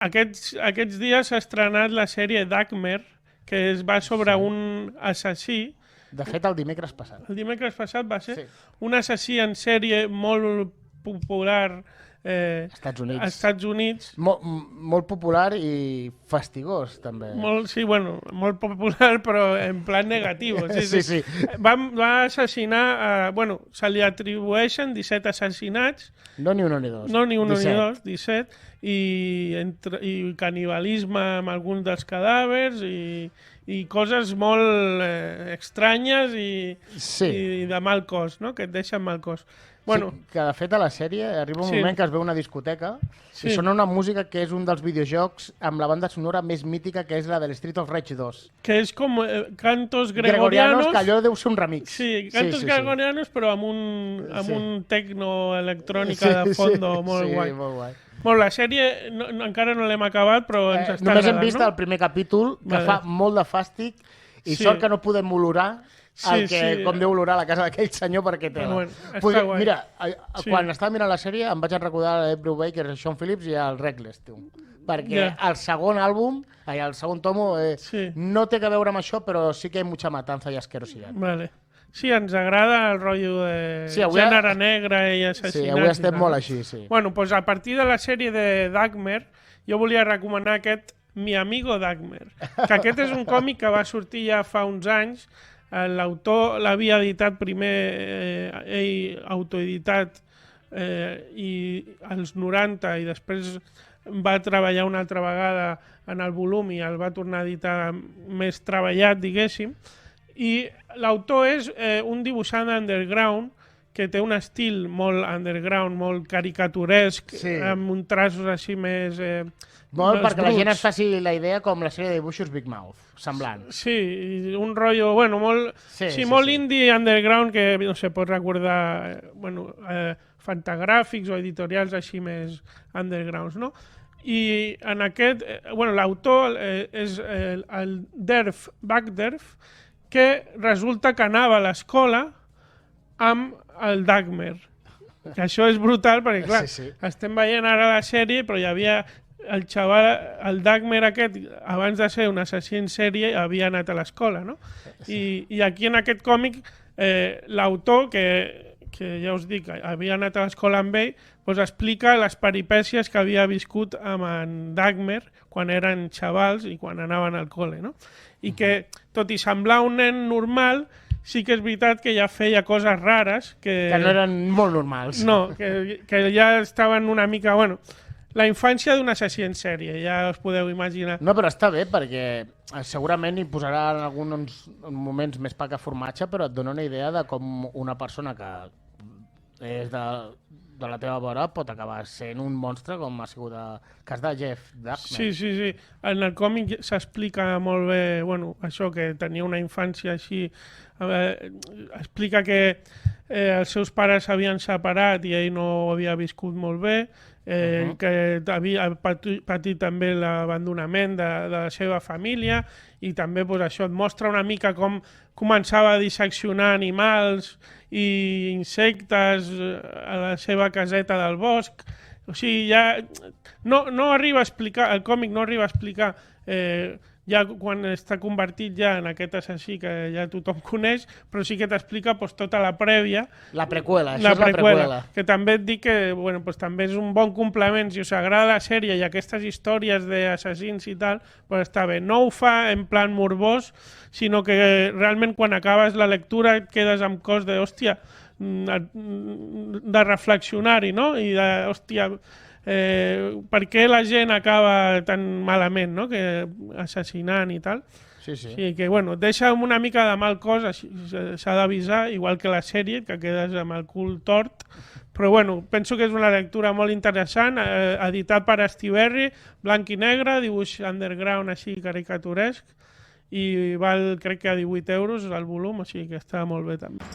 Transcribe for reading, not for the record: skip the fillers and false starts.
Aquests dies s'ha estrenat la sèrie Dagmer, que va sobre un assassí. De fet, el dimecres passat. El dimecres passat va ser un assassí en sèrie molt popular als Estats Units. Molt popular i fastigós, també. Molt popular, però en plan negatiu. Sí. Va assassinar... se li atribueixen 17 assassinats. No ni uno ni dos. No ni uno ni dos, 17. I canibalisme amb alguns dels cadàvers i coses molt estranyes i de mal cos, no? Que et deixen mal cos. Que de fet a la sèrie arriba un moment que es veu una discoteca i sona una música que és un dels videojocs amb la banda sonora més mítica, que és la de Street of Rage 2. Que és com cantos gregorianos. Que allò deu ser un remix. Sí, cantos gregorianos, però amb un tecno electrònica de fondo molt guai. Molt guai. La sèrie encara no l'hem acabat, però ens està agradant. Només hem vist el primer capítol, que fa molt de fàstic, i sort que no podem olorar com deu olorar la casa d'aquell senyor, perquè té Mira, quan estava mirant la sèrie em vaig recordar Ed Brubaker, Sean Phillips i el Reckless, perquè el segon àlbum, el segon tomo, no té a veure amb això, però sí que hi ha mucha matanza i asquerosidad. Sí, ens agrada el rotllo de gènere negre i assassinats. Sí, avui estem molt així, sí. Doncs a partir de la sèrie de Dagmer, jo volia recomanar aquest Mi amigo Dagmer, que aquest és un còmic que va sortir ja fa uns anys. L'autor l'havia editat primer, ell autoeditat als 90, i després va treballar una altra vegada en el volum i el va tornar a editar més treballat, diguéssim. I l'autor és un dibuixant underground que té un estil molt underground, molt caricaturesc, amb uns traços així més... Molt, perquè la gent es faci la idea com la sèrie de dibuixos Big Mouth, semblant. Sí, un rotllo, molt indie underground, que no sé, pot recordar Fantagràfics o editorials així més undergrounds, no? I en aquest, l'autor és el Derf Bagderf, que resulta que anava a l'escola amb el Dagmer. Que això és brutal, perquè clar, estem veient ara la sèrie, però hi havia el xaval, el Dagmer aquest, abans de ser un assassí en sèrie, havia anat a l'escola, no? I aquí en aquest còmic, l'autor, que ja us dic, havia anat a l'escola amb ell, doncs explica les peripècies que havia viscut amb en Dagmer quan eren xavals i quan anaven al col·le, no? I que, tot i semblar un nen normal, sí que és veritat que ja feia coses rares que no eren molt normals. No, que ja estaven una mica... La infància d'un assassí en sèrie, ja us podeu imaginar. No, però està bé, perquè segurament hi posarà en alguns moments més pa que formatge, però et dona una idea de com una persona que és de la teva vora pot acabar sent un monstre, com ha sigut el cas de Jeff Dagmer. Sí. En el còmic s'explica molt bé, això, que tenia una infància així. Explica que els seus pares s'havien separat i ell no ho havia viscut molt bé, que havia patit també l'abandonament de la seva família, i també això et mostra una mica com començava a disseccionar animals i insectes a la seva caseta del bosc. O sigui, ja no arriba a explicar, el còmic no arriba a explicar ja quan està convertit ja en aquest assassí que ja tothom coneix, però sí que t'explica tota la prèvia. La preqüela, això és la preqüela. Que també et dic que també és un bon complement, si us agrada la sèrie i aquestes històries d'assassins i tal, està bé. No ho fa en plan morbós, sinó que realment quan acabes la lectura et quedes amb cos de, hòstia, de reflexionar-hi, no? I de, hòstia... per què la gent acaba tan malament, no? Que assassinant i tal. Sí. Que, et deixa una mica de mal cos, s'ha d'avisar, igual que la sèrie, que quedes amb el cul tort. Però penso que és una lectura molt interessant, editat per Estiberri, blanc i negre, dibuix underground així caricaturesc, i val, crec que a 18 € el volum, o sigui que està molt bé també.